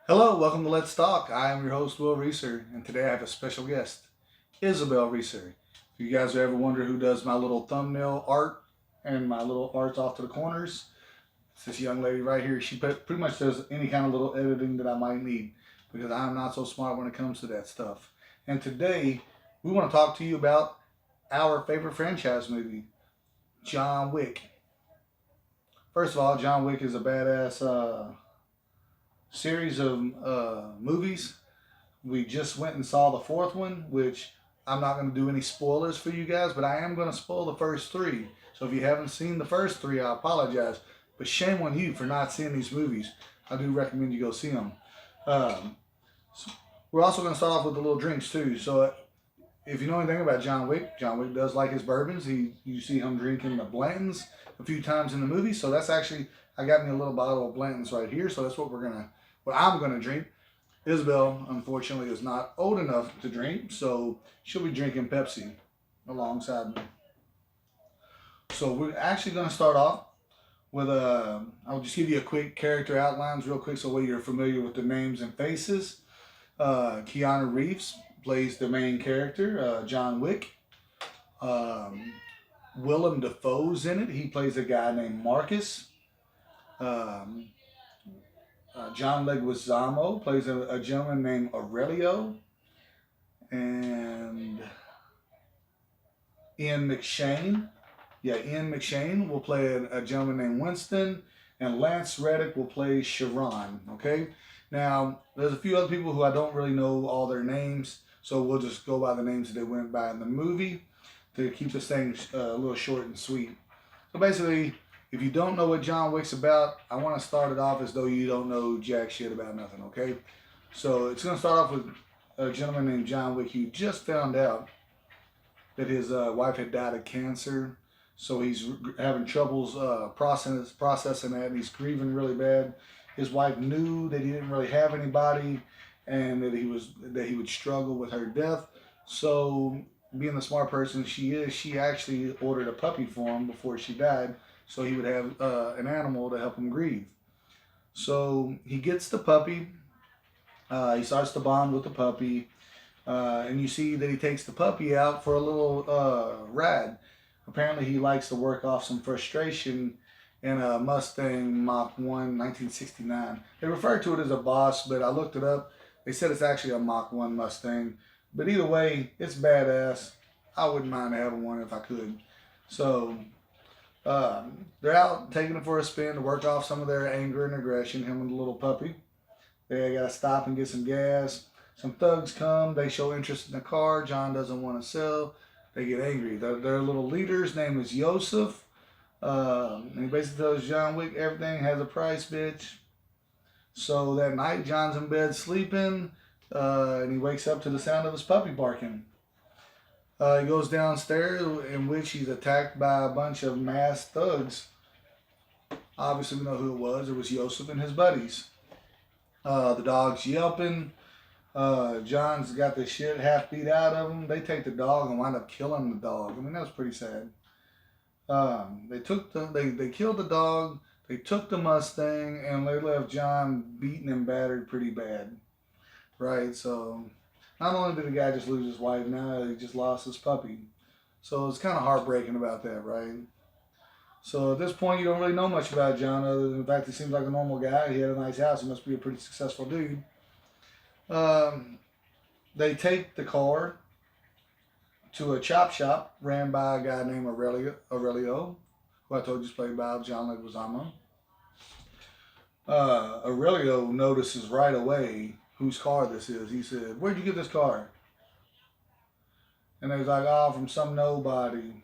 Hello, welcome to Let's Talk. I am your host, Will Reeser, and today I have a special guest, Isabel Reeser. If you guys ever wonder who does my little thumbnail art and my little arts off to the corners, it's this young lady right here. She pretty much does any kind of little editing that I might need because I'm not so smart when it comes to that stuff. And today, we want to talk to you about our favorite franchise movie, John Wick. First of all, John Wick is a badass series of movies. We just went and saw the fourth one, which I'm not going to do any spoilers for you guys, but I am going to spoil the first three. So if you haven't seen the first three, I apologize. But shame on you for not seeing these movies. I do recommend you go see them. Um, so we're also going to start off with the little drinks too. So if you know anything about John Wick does like his bourbons. You see him drinking the Blantons a few times in the movie. So that's actually I got me a little bottle of Blantons right here. So that's what I'm gonna drink. Isabel, unfortunately, is not old enough to drink, so she'll be drinking Pepsi alongside me. So we're actually going to start off with I'll just give you a quick character outlines real quick so you're familiar with the names and faces. Keanu Reeves plays the main character, John Wick. Um, Willem Dafoe's in it. He plays a guy named Marcus. Um, John Leguizamo plays a gentleman named Aurelio. And Ian McShane. Yeah, Ian McShane will play a gentleman named Winston. And Lance Reddick will play Sharon. Okay? Now, there's a few other people who I don't really know all their names. So we'll just go by the names that they went by in the movie to keep this thing a little short and sweet. So basically, if you don't know what John Wick's about, I want to start it off as though you don't know jack shit about nothing, okay? So it's going to start off with a gentleman named John Wick who just found out that his wife had died of cancer. So he's having troubles processing that, and he's grieving really bad. His wife knew that he didn't really have anybody, and that he would struggle with her death. So, being the smart person she is, she actually ordered a puppy for him before she died, so he would have an animal to help him grieve. So he gets the puppy. He starts to bond with the puppy, and you see that he takes the puppy out for a little ride. Apparently, he likes to work off some frustration in a Mustang Mach 1 1969. They refer to it as a Boss, but I looked it up. They said it's actually a Mach 1 Mustang. But either way, it's badass. I wouldn't mind having one if I could. So, they're out taking it for a spin to work off some of their anger and aggression, him and the little puppy. They got to stop and get some gas. Some thugs come. They show interest in the car. John doesn't want to sell. They get angry. Their little leader's name is Yosef. And he basically tells John Wick everything has a price, bitch. So that night, John's in bed sleeping, and he wakes up to the sound of his puppy barking. He goes downstairs, in which he's attacked by a bunch of masked thugs. Obviously, we know who it was. It was Yosef and his buddies. The dog's yelping. John's got the shit half beat out of him. They take the dog and wind up killing the dog. I mean, that was pretty sad. They killed the dog. They took the Mustang, and they left John beaten and battered pretty bad. Right, so not only did the guy just lose his wife, now he just lost his puppy. So it's kind of heartbreaking about that, right? So at this point, you don't really know much about John other than the fact he seems like a normal guy. He had a nice house. He must be a pretty successful dude. They take the car to a chop shop ran by a guy named Aurelio, who I told you is played by John Leguizamo. Aurelio notices right away whose car this is. He said, "Where'd you get this car?" And they was like, "Oh, from some nobody."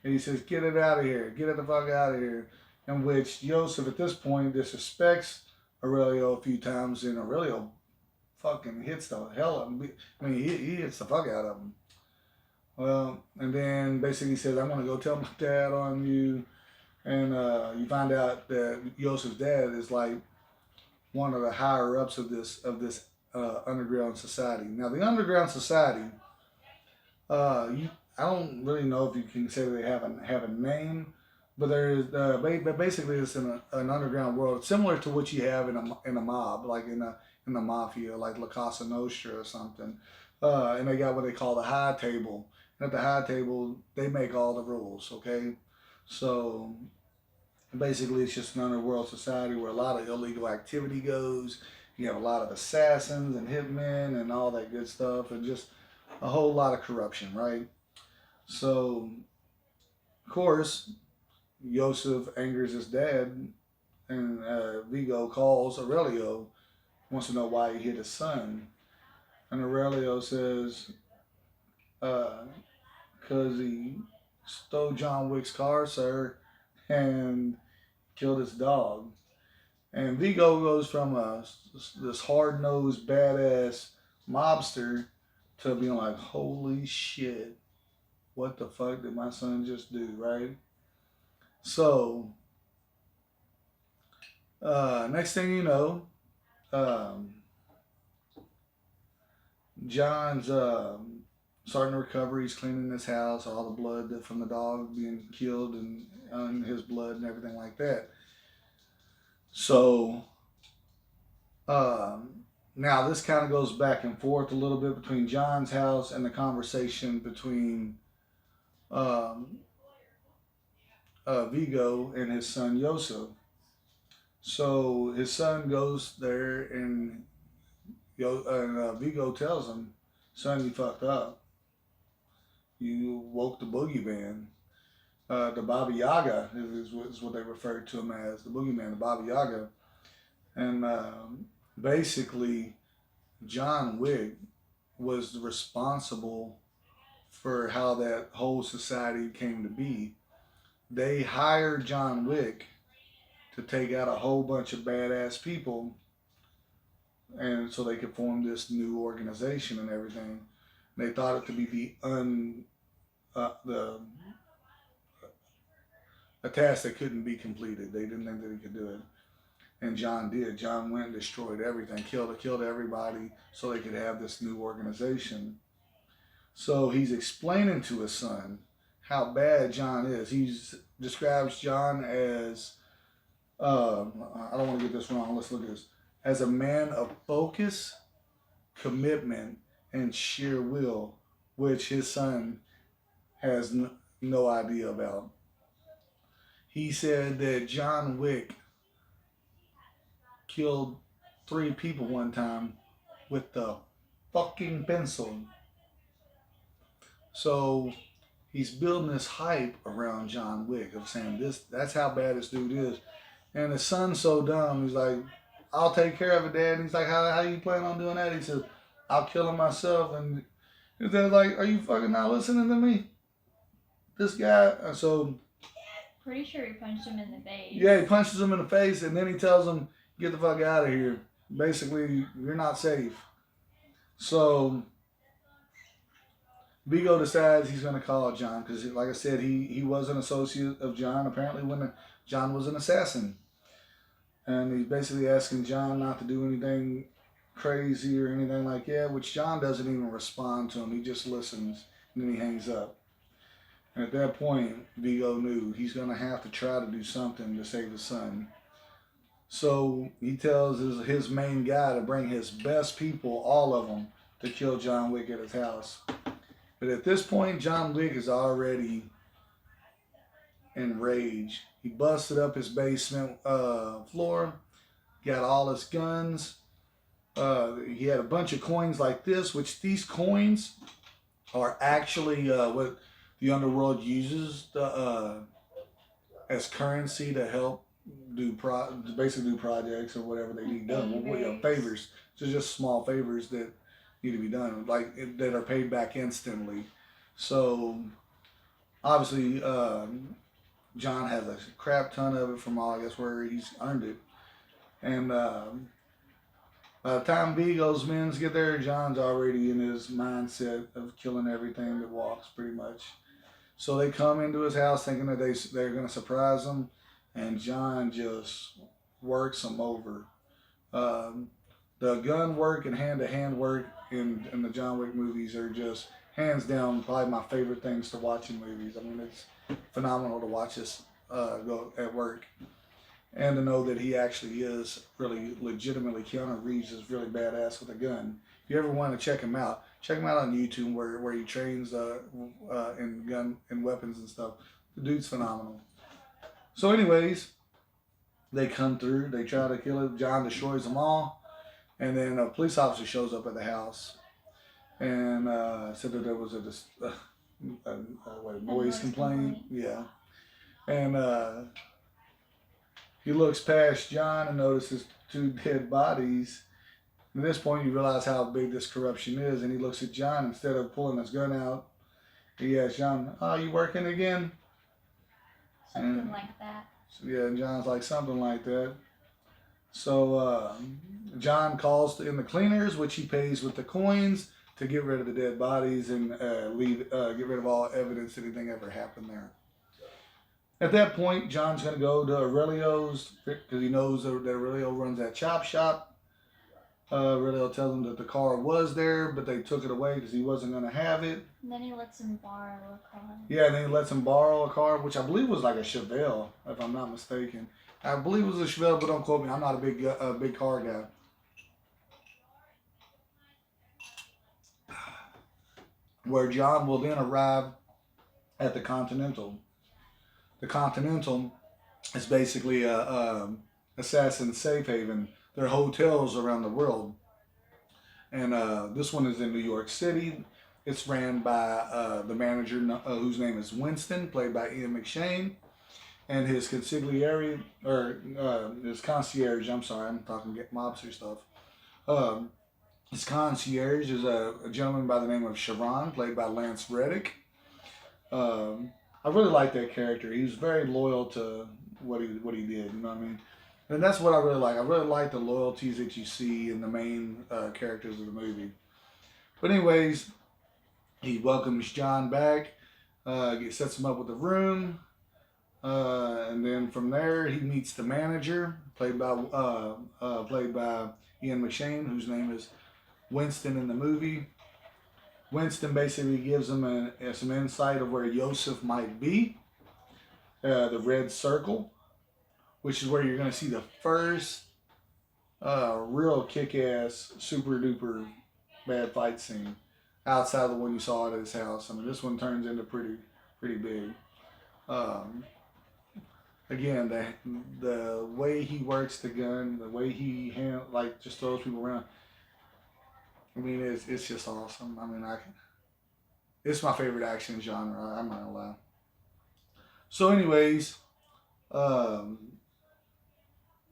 And he says, "Get it out of here. Get it the fuck out of here." In which Joseph at this point disrespects Aurelio a few times, and Aurelio fucking hits the hell out of him. I mean, he hits the fuck out of him. Well, and then basically he says, "I'm gonna go tell my dad on you." And you find out that Joseph's dad is like one of the higher ups of this underground society. Now, the underground society, I don't really know if you can say they have a name, but there is but basically it's in an underground world similar to what you have in a mob, like in the mafia, like La Casa Nostra or something. And they got what they call the high table. And at the high table, they make all the rules, okay? So basically, it's just an underworld society where a lot of illegal activity goes. You have a lot of assassins and hitmen and all that good stuff, and just a whole lot of corruption, right? So, of course, Yosef angers his dad, and Vigo calls Aurelio, wants to know why he hit his son. And Aurelio says, because he stole John Wick's car, sir, and killed his dog. And Vigo goes from this hard nosed, badass mobster to being like, holy shit, what the fuck did my son just do, right? So, next thing you know, um, John's starting to recover. He's cleaning his house, all the blood from the dog being killed and his blood and everything like that. So, now this kind of goes back and forth a little bit between John's house and the conversation between um, Vigo and his son Yosef. So his son goes there and Vigo tells him, "Son, you fucked up. You woke the boogeyman. The Baba Yaga is what they referred to him as, the boogeyman, the Baba Yaga." And basically, John Wick was responsible for how that whole society came to be. They hired John Wick to take out a whole bunch of badass people, and so they could form this new organization and everything. They thought it to be the a task that couldn't be completed. They didn't think that he could do it. And John did. John went and destroyed everything, killed everybody so they could have this new organization. So he's explaining to his son how bad John is. He describes John as, I don't want to get this wrong, let's look at this, as a man of focus, commitment, and sheer will, which his son has no idea about. He said that John Wick killed 3 people one time with the fucking pencil. So he's building this hype around John Wick of saying that's how bad this dude is. And his son's so dumb, he's like, "I'll take care of it, Dad." And he's like, how you plan on doing that? He says, "I'll kill him myself." And his dad's like, "Are you fucking not listening to me? This guy." So pretty sure he punched him in the face. Yeah, he punches him in the face, and then he tells him, "Get the fuck out of here. Basically, you're not safe." So Vigo decides he's going to call John because, like I said, he was an associate of John, apparently, when John was an assassin. And he's basically asking John not to do anything crazy or anything like that, which John doesn't even respond to him. He just listens, and then he hangs up. And at that point, Vigo knew he's going to have to try to do something to save his son. So he tells his main guy to bring his best people, all of them, to kill John Wick at his house. But at this point, John Wick is already enraged. He busted up his basement floor, got all his guns. He had a bunch of coins like this, which these coins are actually what the underworld uses as currency to help basically do projects or whatever they need done. Favors. So just small favors that need to be done, like that are paid back instantly. So obviously, John has a crap ton of it from all, I guess, where he's earned it. And by the time Vigo's men get there, John's already in his mindset of killing everything that walks, pretty much. So they come into his house thinking that they're going to surprise him, and John just works them over. The gun work and hand-to-hand work in the John Wick movies are just, hands down, probably my favorite things to watch in movies. I mean, it's phenomenal to watch this go at work. and to know that he actually is really legitimately Keanu Reeves is really badass with a gun. If you ever want to check him out on YouTube where he trains in gun and weapons and stuff. The dude's phenomenal. So, anyways, they come through. They try to kill him. John destroys them all, and then a police officer shows up at the house and said that there was a noise complaint. Yeah, and he looks past John and notices two dead bodies. At this point, you realize how big this corruption is, and he looks at John. Instead of pulling his gun out, he asks John, "Oh, you working again?" Something like that. So, yeah, and John's like, something like that. So John calls in the cleaners, which he pays with the coins to get rid of the dead bodies and get rid of all evidence that anything ever happened there. At that point, John's going to go to Aurelio's because he knows that Aurelio runs that chop shop. Aurelio tells him that the car was there, but they took it away because he wasn't going to have it. And then he lets him borrow a car. Yeah, and then he lets him borrow a car, which I believe was like a Chevelle, if I'm not mistaken. I believe it was a Chevelle, but don't quote me. I'm not a big car guy. Where John will then arrive at the Continental. The Continental is basically a assassin safe haven. There are hotels around the world, and this one is in New York City. It's ran by the manager, whose name is Winston, played by Ian McShane, and his consigliere or his concierge. I'm sorry, I'm talking mobster stuff. His concierge is a gentleman by the name of Sharon, played by Lance Reddick. I really like that character. He was very loyal to what he did. You know what I mean? And that's what I really like. I really like the loyalties that you see in the main characters of the movie. But anyways, he welcomes John back, sets him up with a room, and then from there he meets the manager, played by Ian McShane, whose name is Winston in the movie. Winston basically gives him some insight of where Yosef might be, the red circle, which is where you're going to see the first real kick-ass, super-duper bad fight scene outside of the one you saw at his house. I mean, this one turns into pretty big. Again, the way he works the gun, the way he just throws people around. I mean, it's just awesome. I mean, it's my favorite action genre. I'm not gonna lie. So, anyways,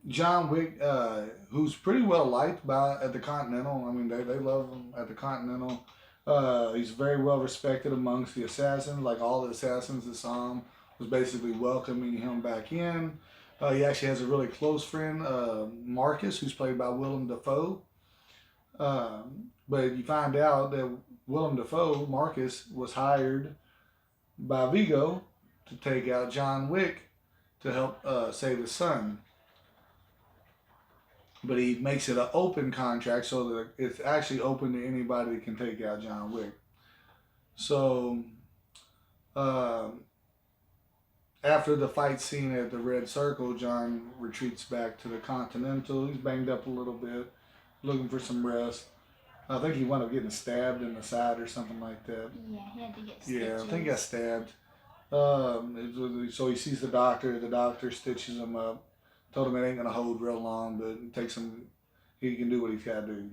John Wick, who's pretty well liked at the Continental. I mean, they love him at the Continental. He's very well respected amongst the assassins. Like all the assassins that saw him was basically welcoming him back in. He actually has a really close friend, Marcus, who's played by Willem Dafoe. But you find out that Willem Dafoe, Marcus, was hired by Vigo to take out John Wick to help save his son. But he makes it an open contract so that it's actually open to anybody that can take out John Wick. So, after the fight scene at the Red Circle, John retreats back to the Continental. He's banged up a little bit, looking for some rest. I think he wound up getting stabbed in the side or something like that. Yeah, he had to get stitches. Yeah, I think he got stabbed. So he sees the doctor. The doctor stitches him up. Told him it ain't gonna hold real long, but it takes him. He can do what he's got to do.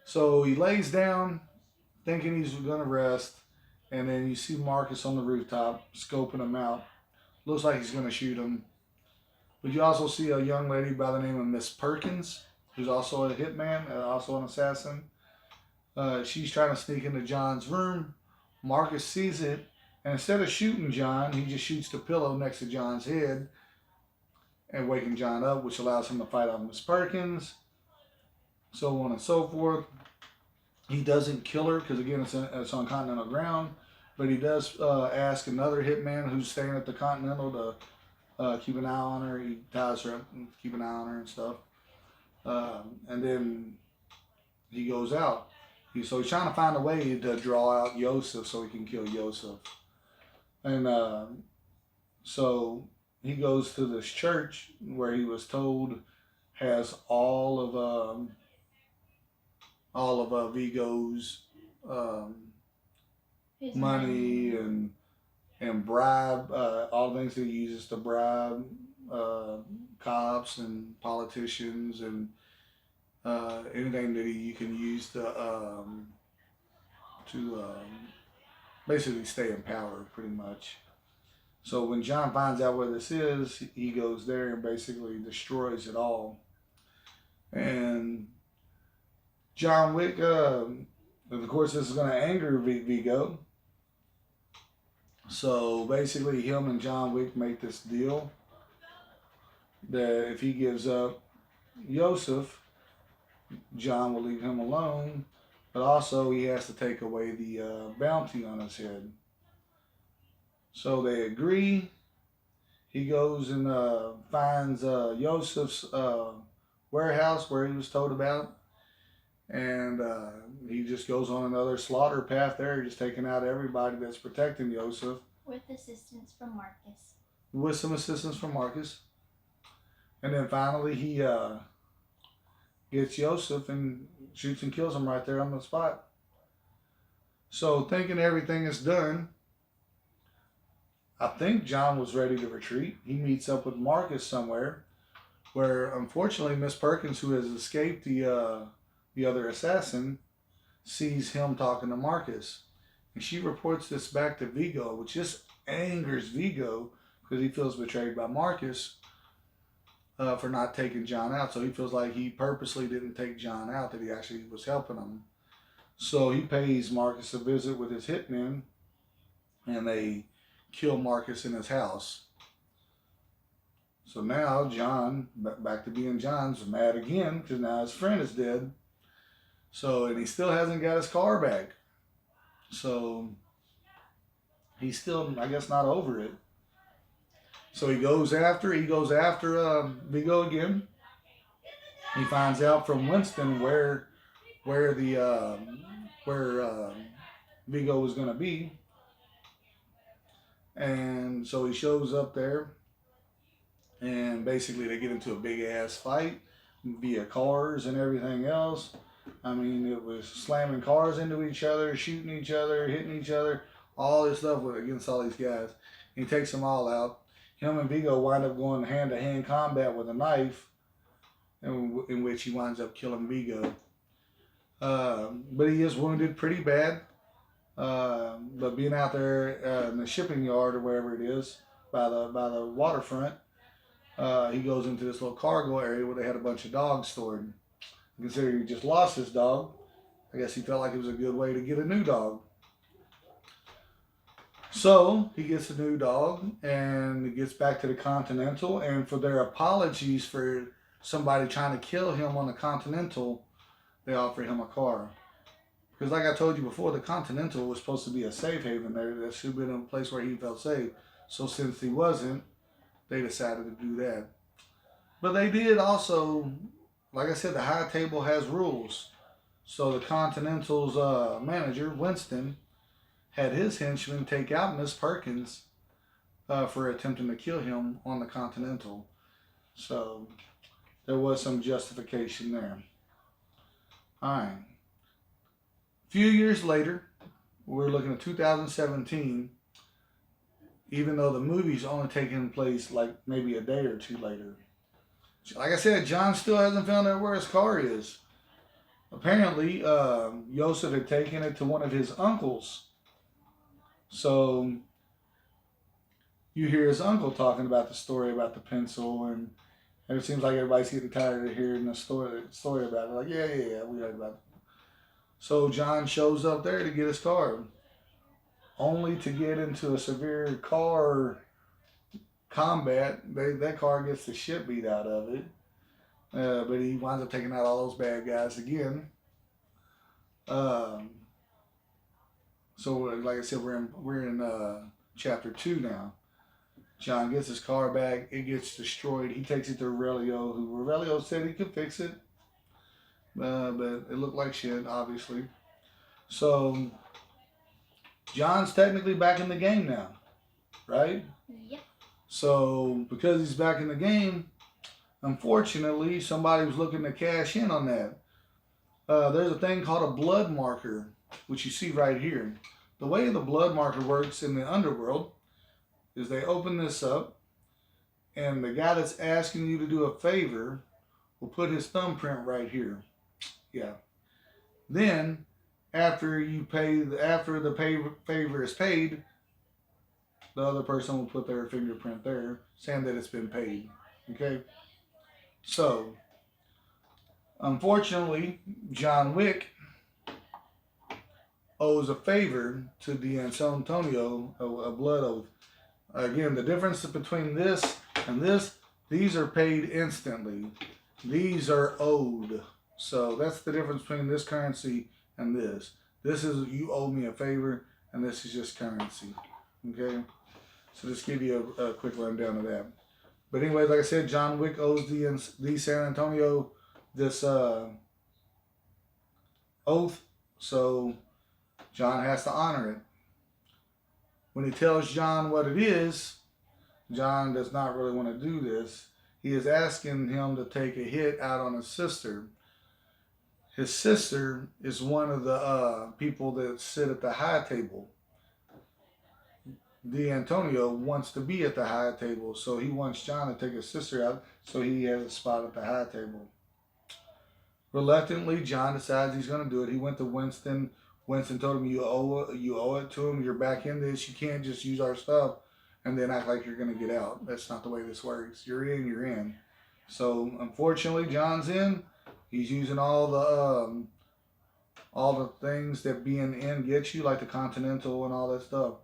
So he lays down, thinking he's gonna rest, and then you see Marcus on the rooftop scoping him out. Looks like he's gonna shoot him. But you also see a young lady by the name of Miss Perkins, who's also a hitman, also an assassin. She's trying to sneak into John's room. Marcus sees it, and instead of shooting John, he just shoots the pillow next to John's head and waking John up, which allows him to fight off Miss Perkins, so on and so forth. He doesn't kill her because, again, it's on Continental ground, but he does ask another hitman who's staying at the Continental to keep an eye on her. He ties her up and keep an eye on her and stuff. And then he goes out. So he's trying to find a way to draw out Yosef so he can kill Yosef. And so he goes to this church where he was told has all of Vigo's um, His money money. and bribe all the things that he uses to bribe uh, cops and politicians and anything that you can use to basically stay in power, pretty much. So when John finds out where this is, he goes there and basically destroys it all. And John Wick, of course, this is going to anger Vigo. So basically, him and John Wick make this deal that if he gives up Yosef, John will leave him alone, but also he has to take away the bounty on his head. So they agree. He goes and finds Yosef's warehouse where he was told about, and he just goes on another slaughter path there, just taking out everybody that's protecting Yosef. With assistance from Marcus. With some assistance from Marcus. And then finally he gets Yosef and shoots and kills him right there on the spot. So thinking everything is done, I think John was ready to retreat. He meets up with Marcus somewhere, where unfortunately Miss Perkins, who has escaped the other assassin, sees him talking to Marcus, and she reports this back to Vigo, which just angers Vigo because he feels betrayed by Marcus for not taking John out. So he feels like he purposely didn't take John out; that he actually was helping him. So he pays Marcus a visit with his hitmen, and they kill Marcus in his house. So now John, back to being John's, mad again because now his friend is dead. So, and he still hasn't got his car back. So he's still, I guess, not over it. So he goes after Vigo again. He finds out from Winston where the where Vigo was gonna be, and so he shows up there, and basically they get into a big ass fight via cars and everything else. I mean, it was slamming cars into each other, shooting each other, hitting each other, all this stuff against all these guys. He takes them all out. Him and Vigo wind up going hand to hand combat with a knife, in which he winds up killing Vigo. But he is wounded pretty bad. But being out there in the shipping yard or wherever it is by the waterfront, he goes into this little cargo area where they had a bunch of dogs stored. Considering he just lost his dog, I guess he felt like it was a good way to get a new dog. So he gets a new dog and he gets back to the Continental, and for their apologies for somebody trying to kill him on the Continental, they offer him a car. Because like I told you before, the Continental was supposed to be a safe haven there. That should have been a place where he felt safe. So since he wasn't, they decided to do that. But they did also, like I said, the high table has rules. So the Continental's manager, Winston, had his henchmen take out Miss Perkins for attempting to kill him on the Continental. So there was some justification there. All right. A few years later, we're looking at 2017, even though the movie's only taking place like maybe a day or two later. Like I said, John still hasn't found out where his car is. Apparently, Yosef had taken it to one of his uncles. So you hear his uncle talking about the story about the pencil, and it seems like everybody's getting tired of hearing the story about it. Like, yeah, we heard about it. So John shows up there to get his car, only to get into a severe car combat. That car gets the shit beat out of it. But he winds up taking out all those bad guys again. So like I said, we're in chapter 2 now. John gets his car back. It gets destroyed. He takes it to Aurelio, who Aurelio said he could fix it. But it looked like shit, obviously. So John's technically back in the game now, right? Yep. So because he's back in the game, unfortunately, somebody was looking to cash in on that. There's a thing called a blood marker, which you see right here. The way the blood marker works in the underworld is they open this up, and the guy that's asking you to do a favor will put his thumbprint right here. Yeah. Then, after the favor is paid, the other person will put their fingerprint there, saying that it's been paid. Okay. So, unfortunately, John Wick owes a favor to the San Antonio, a blood oath. Again, the difference between this and this, these are paid instantly. These are owed. So that's the difference between this currency and this. This is you owe me a favor, and this is just currency. Okay? So just give you a quick rundown of that. But anyways, like I said, John Wick owes the San Antonio this oath. So John has to honor it. When he tells John what it is, John does not really want to do this. He is asking him to take a hit out on his sister. His sister is one of the people that sit at the high table. Antonio wants to be at the high table, so he wants John to take his sister out so he has a spot at the high table. Reluctantly, John decides he's going to do it. He went to Winston. Winston told him, you owe it to him. You're back in this. You can't just use our stuff and then act like you're going to get out. That's not the way this works. You're in, you're in. So, unfortunately, John's in. He's using all the things that being in gets you, like the Continental and all that stuff.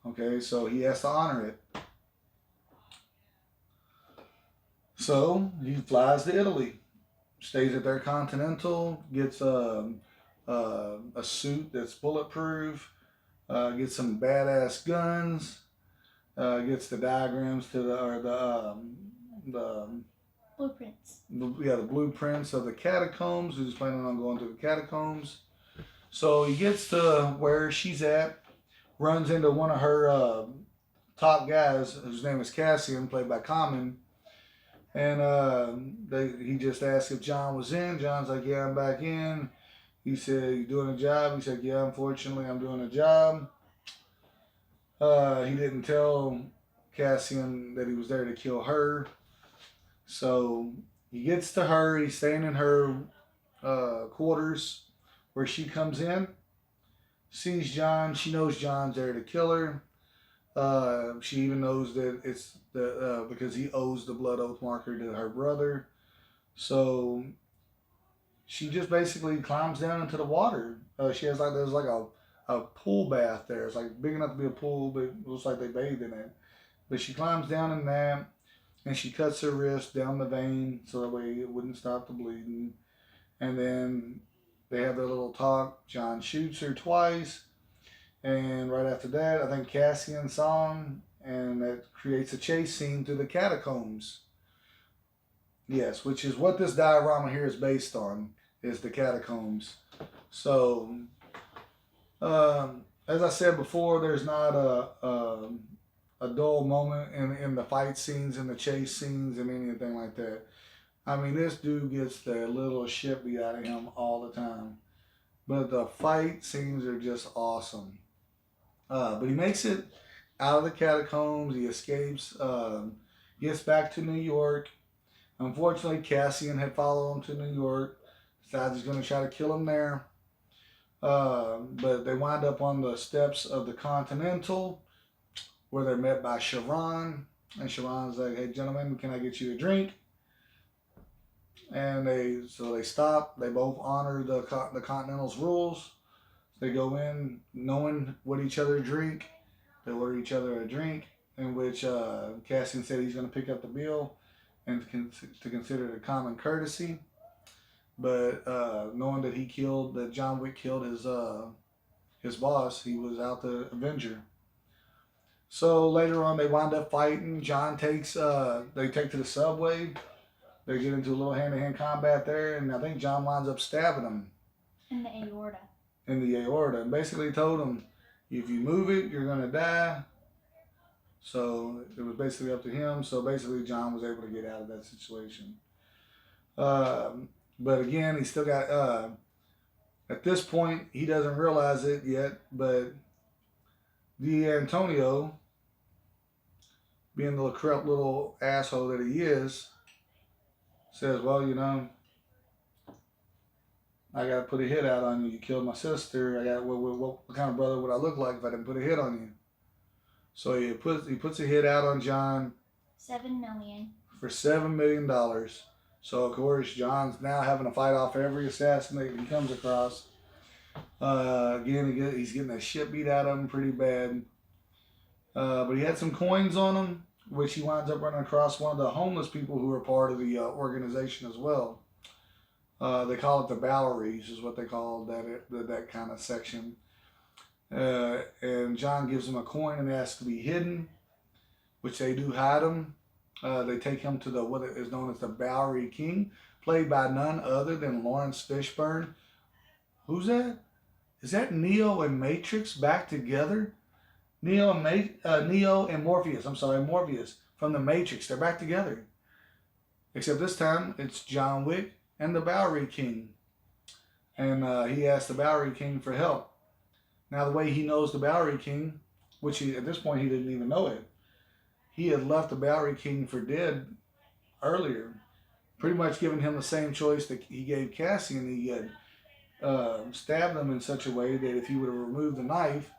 Okay, so he has to honor it. So, he flies to Italy. Stays at their Continental, gets a suit that's bulletproof, gets some badass guns, gets the diagrams to the blueprints. The blueprints of the catacombs. He's planning on going to the catacombs. So he gets to where she's at, runs into one of her top guys, whose name is Cassian, played by Common. And he just asked if John was in. John's like, yeah, I'm back in. He said, you doing a job? He said, yeah, unfortunately, I'm doing a job. He didn't tell Cassian that he was there to kill her. So he gets to her. He's staying in her quarters where she comes in, sees John. She knows John's there to kill her. She even knows that it's because he owes the blood oath marker to her brother. So she just basically climbs down into the water. There's like a pool bath there. It's like big enough to be a pool, but it looks like they bathed in it. But she climbs down in that, and she cuts her wrist down the vein so that way it wouldn't stop the bleeding. And then they have their little talk. John shoots her twice. And right after that, I think Cassian saw him, and that creates a chase scene through the catacombs. Yes, which is what this diorama here is based on, is the catacombs. So, as I said before, there's not a dull moment in the fight scenes and the chase scenes and anything like that. I mean, this dude gets the little shit beat out of him all the time. But the fight scenes are just awesome. But he makes it out of the catacombs. He escapes, gets back to New York. Unfortunately, Cassian had followed him to New York. Decides he's going to try to kill him there. But they wind up on the steps of the Continental, where they're met by Sharon. And Sharon's like, hey, gentlemen, can I get you a drink? And they stop. They both honor the Continental's rules. They go in knowing what each other drink. They order each other a drink, in which Cassian said he's going to pick up the bill and to consider it a common courtesy. But knowing that John Wick killed his boss, he was out to avenge her. So later on, they wind up fighting. They take to the subway. They get into a little hand-to-hand combat there, and I think John winds up stabbing him. In the aorta. And basically told him, if you move it, you're going to die. So it was basically up to him. So basically, John was able to get out of that situation. But again, he still got. At this point, he doesn't realize it yet, but D'Antonio, being the corrupt little asshole that he is, says, "Well, you know, I got to put a hit out on you. You killed my sister. I got what kind of brother would I look like if I didn't put a hit on you?" So he puts a hit out on John. 7 million. For $7 million. So of course John's now having to fight off every assassin he comes across. Again, he's getting the shit beat out of him pretty bad. But he had some coins on him, which he winds up running across one of the homeless people who are part of the organization as well. They call it the Boweries, is what they call that kind of section. And John gives him a coin and asks to be hidden, which they do hide him. They take him to what is known as the Bowery King, played by none other than Lawrence Fishburne. Who's that? Is that Neo and Matrix back together? Neo and Morpheus. I'm sorry, Morpheus from the Matrix. They're back together. Except this time it's John Wick and the Bowery King. And he asked the Bowery King for help. Now the way he knows the Bowery King, which at this point he didn't even know it, he had left the Bowery King for dead earlier, pretty much giving him the same choice that he gave Cassian. He had stabbed him in such a way that if he would have removed the knife,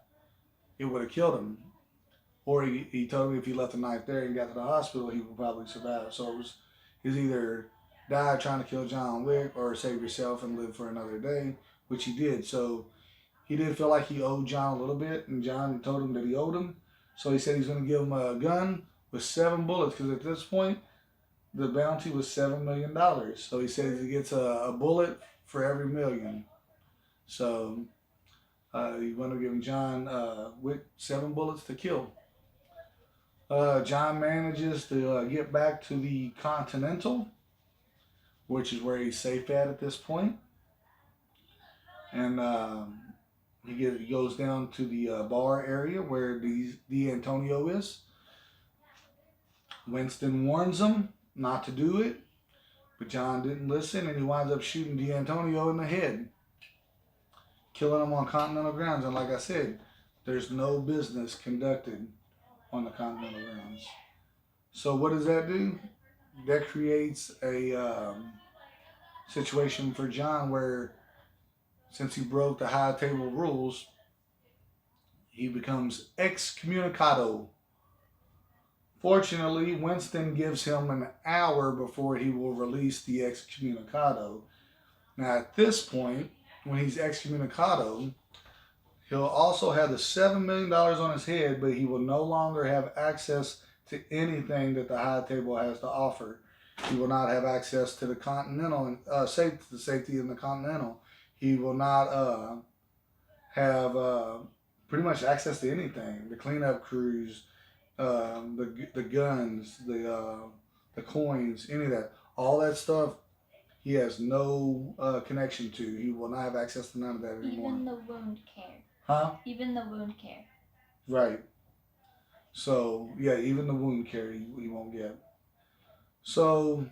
it would have killed him. Or he told him if he left the knife there and got to the hospital, he would probably survive. So it was either die trying to kill John Wick or save yourself and live for another day, which he did. So he did feel like he owed John a little bit, and John told him that he owed him. So he said he's going to give him a gun with 7 bullets, because at this point, the bounty was $7 million. So he says he gets a bullet for every million. So he's going to give John Wick 7 bullets to kill. John manages to get back to the Continental, which is where he's safe at this point. And he goes down to the bar area where D'Antonio is. Winston warns him not to do it, but John didn't listen, and he winds up shooting D'Antonio in the head, killing him on Continental grounds. And like I said, there's no business conducted on the Continental grounds. So what does that do? That creates a situation for John where, since he broke the high table rules, he becomes excommunicado. Fortunately, Winston gives him an hour before he will release the excommunicado. Now, at this point, when he's excommunicado, he'll also have the $7 million on his head, but he will no longer have access to anything that the high table has to offer. He will not have access to the Continental and the safety in the Continental. He will not have pretty much access to anything. The cleanup crews, the guns, the coins, any of that. All that stuff he has no connection to. He will not have access to none of that anymore. Even the wound care. Huh? Even the wound care. Right. So, yeah, even the wound care he won't get. So,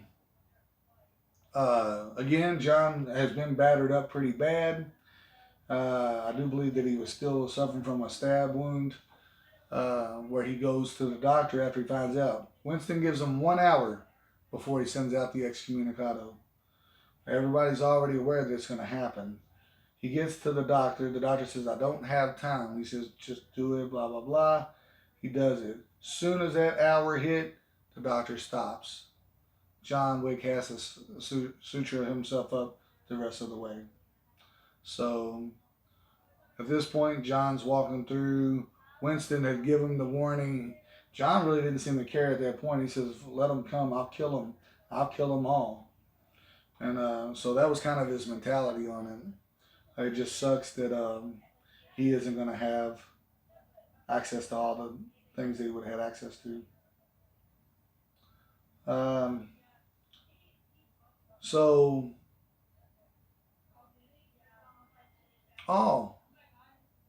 again, John has been battered up pretty bad. I do believe that he was still suffering from a stab wound, where he goes to the doctor after he finds out. Winston gives him 1 hour before he sends out the excommunicado. Everybody's already aware that it's going to happen. He gets to the doctor. The doctor says, "I don't have time." He says, "Just do it, blah, blah, blah." He does it. Soon as that hour hit, the doctor stops. John Wick has to suture himself up the rest of the way. So at this point, John's walking through. Winston had given him the warning. John really didn't seem to care at that point. He says, "Let him come. I'll kill him. I'll kill them all." And so that was kind of his mentality on it. It just sucks that he isn't going to have access to all the things that he would have had access to.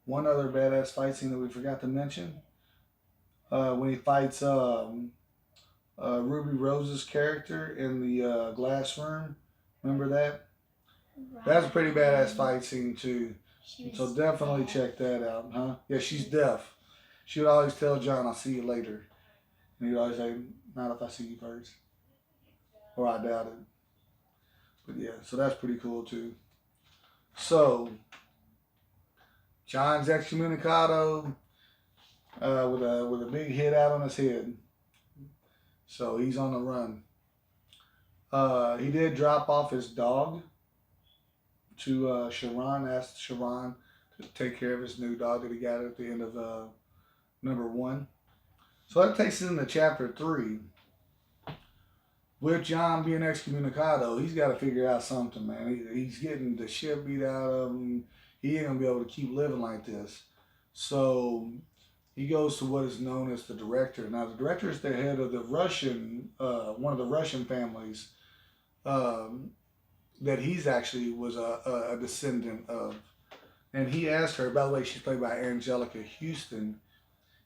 One other badass fight scene that we forgot to mention. when he fights Ruby Rose's character in the glass room. Remember that? That's a pretty badass fight scene too. So definitely check that out, huh? Yeah, she's deaf. She would always tell John, "I'll see you later," and he'd always say, "Not if I see you first," or "I doubt it." But yeah, so that's pretty cool too. So John's excommunicado with a big hit out on his head, so he's on the run. He did drop off his dog to Sharon. Asked Sharon to take care of his new dog that he got at the end of number one. So that takes us into chapter 3. With John being excommunicado, he's got to figure out something, man. He's getting the shit beat out of him. He ain't gonna be able to keep living like this. So he goes to what is known as the director. Now, the director is the head of the Russian, one of the Russian families um, that he's actually was a descendant of. And he asked her, by the way, she's played by Angelica Houston.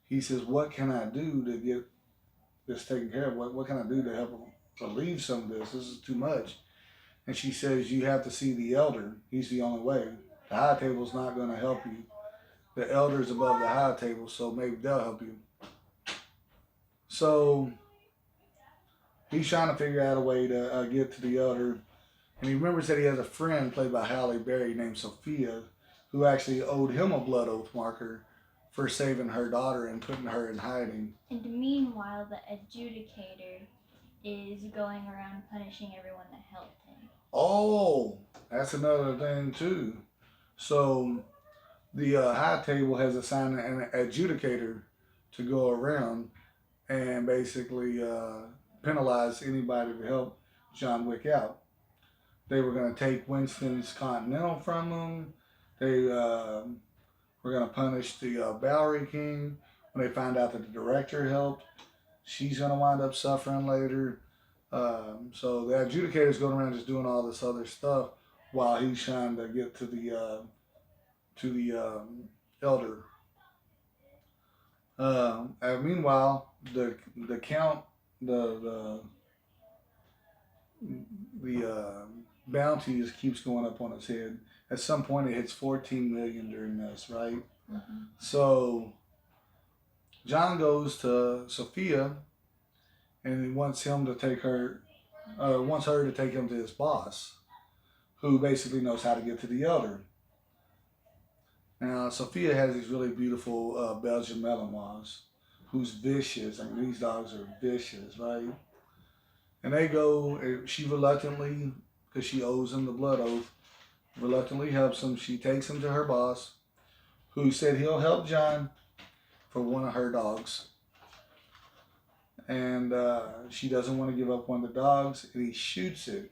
He says, "What can I do to get this taken care of? What can I do to help relieve some of this? This is too much." And she says, "You have to see the elder. He's the only way. The high table's not going to help you. The elder's above the high table, so maybe they'll help you." So he's trying to figure out a way to get to the elder. And he remembers that he has a friend played by Halle Berry named Sophia, who actually owed him a blood oath marker for saving her daughter and putting her in hiding. And meanwhile, the adjudicator is going around punishing everyone that helped him. Oh, that's another thing too. So the high table has assigned an adjudicator to go around and basically penalize anybody to help John Wick out. They were going to take Winston's Continental from him. They were going to punish the Bowery King when they find out that the director helped. She's going to wind up suffering later. So the adjudicator's going around just doing all this other stuff while he's trying to get to the elder. And meanwhile, the count the bounty just keeps going up on his head. At some point, it hits 14 million during this, right? Mm-hmm. So John goes to Sophia, and he wants him to take her, wants her to take him to his boss, who basically knows how to get to the elder. Now, Sophia has these really beautiful Belgian Malinois, who's vicious. I mean, these dogs are vicious, right? And they go, she reluctantly, because she owes him the blood oath, reluctantly helps him. She takes him to her boss, who said he'll help John for one of her dogs. And she doesn't want to give up one of the dogs, and he shoots it.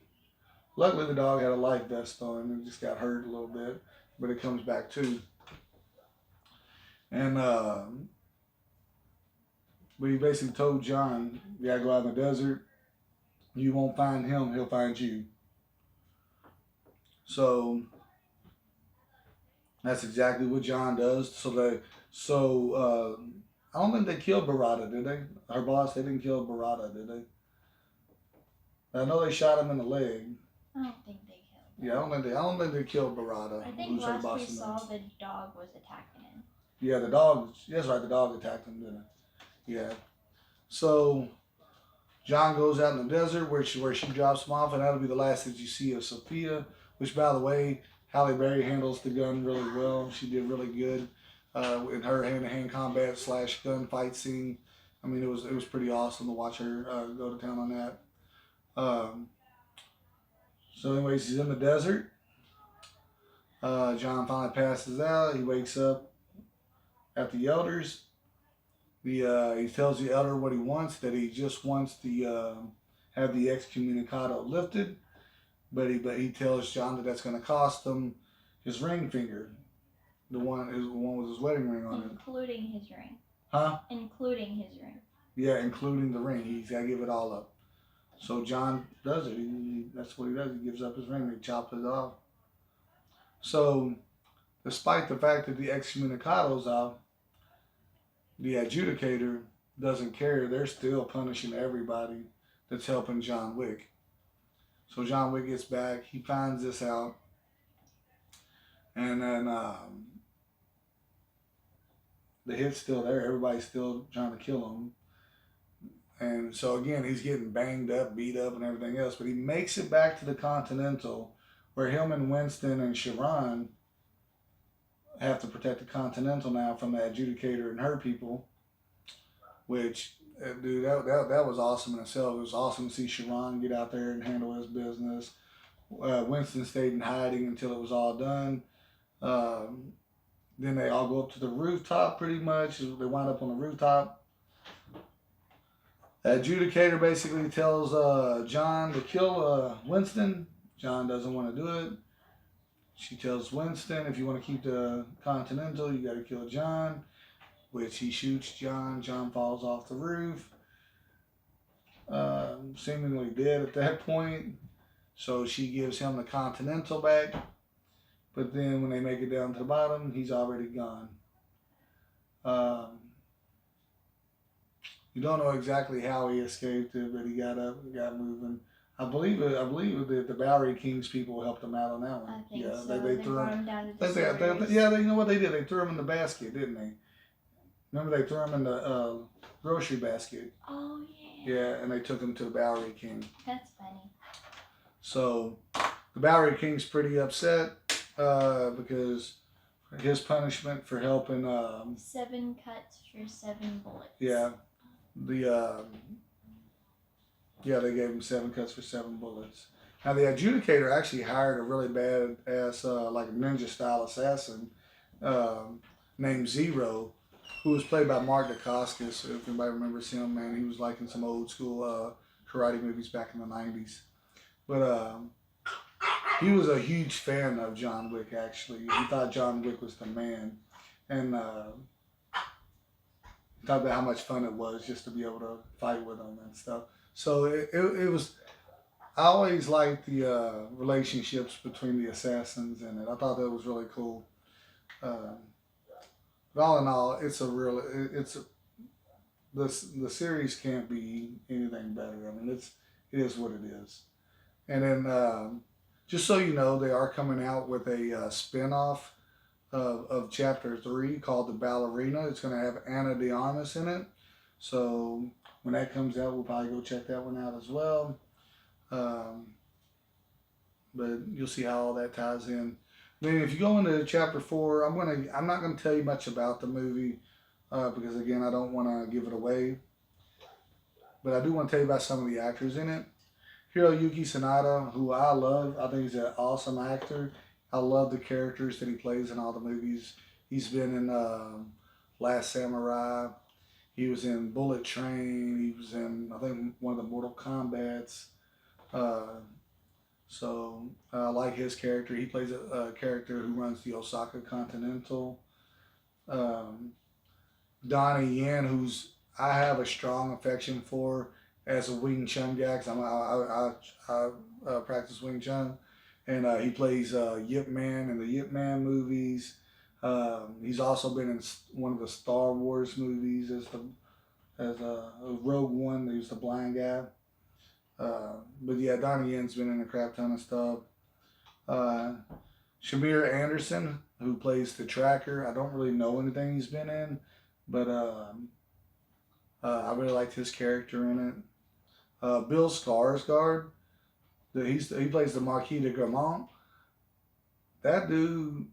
Luckily, the dog had a life vest on and just got hurt a little bit, but it comes back too. And but he basically told John, "You gotta go out in the desert. You won't find him; he'll find you." So that's exactly what John does. So I don't think they killed Barada, did they? Her boss, they didn't kill Barada, did they? I know they shot him in the leg. I don't think they killed him. Yeah, I don't think they killed Barada. I think last we saw, the dog was attacking him. Yeah, the dog. That's right. The dog attacked him, didn't it? Yeah. So John goes out in the desert where she drops him off, and that'll be the last that you see of Sophia. Which, by the way, Halle Berry handles the gun really well. She did really good in her hand-to-hand combat / gunfight scene. I mean, it was pretty awesome to watch her go to town on that. So, anyways, he's in the desert. John finally passes out. He wakes up at the elders. He tells the elder what he wants, that he just wants to have the excommunicado lifted, but he tells John that that's going to cost him his ring finger, the one with his wedding ring on it, including his ring. Huh? Including his ring. Yeah, including the ring. He's got to give it all up. So John does it. That's what he does. He gives up his ring. He chops it off. So, despite the fact that the excommunicado's out, the adjudicator doesn't care. They're still punishing everybody that's helping John Wick. So John Wick gets back. He finds this out, and then the hit's still there. Everybody's still trying to kill him. And so again, he's getting banged up, beat up, and everything else. But he makes it back to the Continental, where him and Winston and Sharon have to protect the Continental now from the adjudicator and her people. Which, dude, that was awesome in itself. It was awesome to see Sharon get out there and handle his business. Winston stayed in hiding until it was all done. Then they all go up to the rooftop pretty much. They wind up on the rooftop. The adjudicator basically tells John to kill Winston. John doesn't want to do it. She tells Winston, if you want to keep the Continental, you got to kill John, which he shoots John. John falls off the roof, seemingly dead at that point. So she gives him the Continental back. But then when they make it down to the bottom, he's already gone. You don't know exactly how he escaped it, but he got up and got moving. I believe that the Bowery Kings people helped him out on that one. I think Yeah, so. they threw him down to the sewers. you know what they did? They threw him in the basket, didn't they? Remember they threw him in the grocery basket. Oh yeah. Yeah, and they took him to the Bowery King. That's funny. So the Bowery King's pretty upset because his punishment for helping. 7 cuts for 7 bullets. Yeah, they gave him 7 cuts for 7 bullets. Now the adjudicator actually hired a really bad ass like ninja style assassin named Zero, who was played by Mark Dacascos. If anybody remembers him, man, he was like in some old school karate movies back in the 90s. But he was a huge fan of John Wick, actually. He thought John Wick was the man. And thought about how much fun it was just to be able to fight with him and stuff. So it was, I always liked the relationships between the assassins in it. I thought that was really cool. But all in all, the series can't be anything better. I mean, it is what it is. And then, just so you know, they are coming out with a spin-off of Chapter 3 called The Ballerina. It's going to have Ana de Armas in it. So when that comes out, we'll probably go check that one out as well. But you'll see how all that ties in. Then if you go into Chapter 4, I'm not gonna tell you much about the movie because again I don't want to give it away. But I do want to tell you about some of the actors in it. Hiroyuki Sanada, who I love, I think he's an awesome actor. I love the characters that he plays in all the movies. He's been in Last Samurai. He was in Bullet Train. He was in, I think, one of the Mortal Kombats. So I like his character. He plays a character who runs the Osaka Continental. Donnie Yen, who's I have a strong affection for as a Wing Chun guy, because I practice Wing Chun, and he plays Yip Man in the Yip Man movies. He's also been in one of the Star Wars movies as Rogue One. He's the blind guy. But yeah, Donnie Yen's been in a crap ton of stuff. Shamir Anderson, who plays the Tracker, I don't really know anything he's been in, but I really liked his character in it. Bill Skarsgård, he plays the Marquis de Gramont. That dude,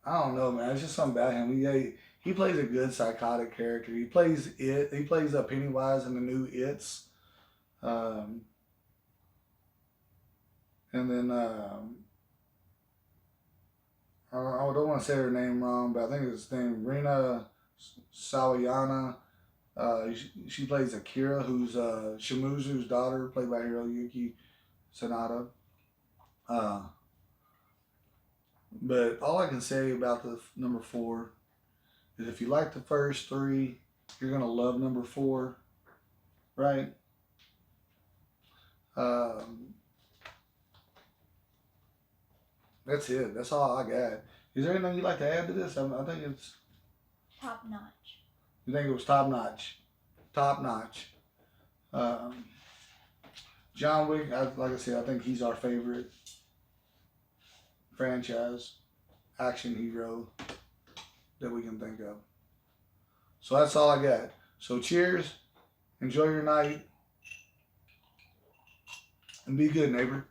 I don't know, man. It's just something about him. He plays a good psychotic character. He plays Pennywise in the new It's. And then I don't want to say her name wrong, but I think it's named Rina Sawayama. She plays Akira, who's Shimuzu's daughter, played by Hiroyuki Sanada. But all I can say about the number 4 is if you like the first 3, you're going to love number 4, right? That's it. That's all I got. Is there anything you'd like to add to this? I think it's top notch. You think it was top notch? top notch. John Wick, like I said, I think he's our favorite franchise action hero that we can think of. So that's all I got. So cheers, enjoy your night, and be good, neighbor.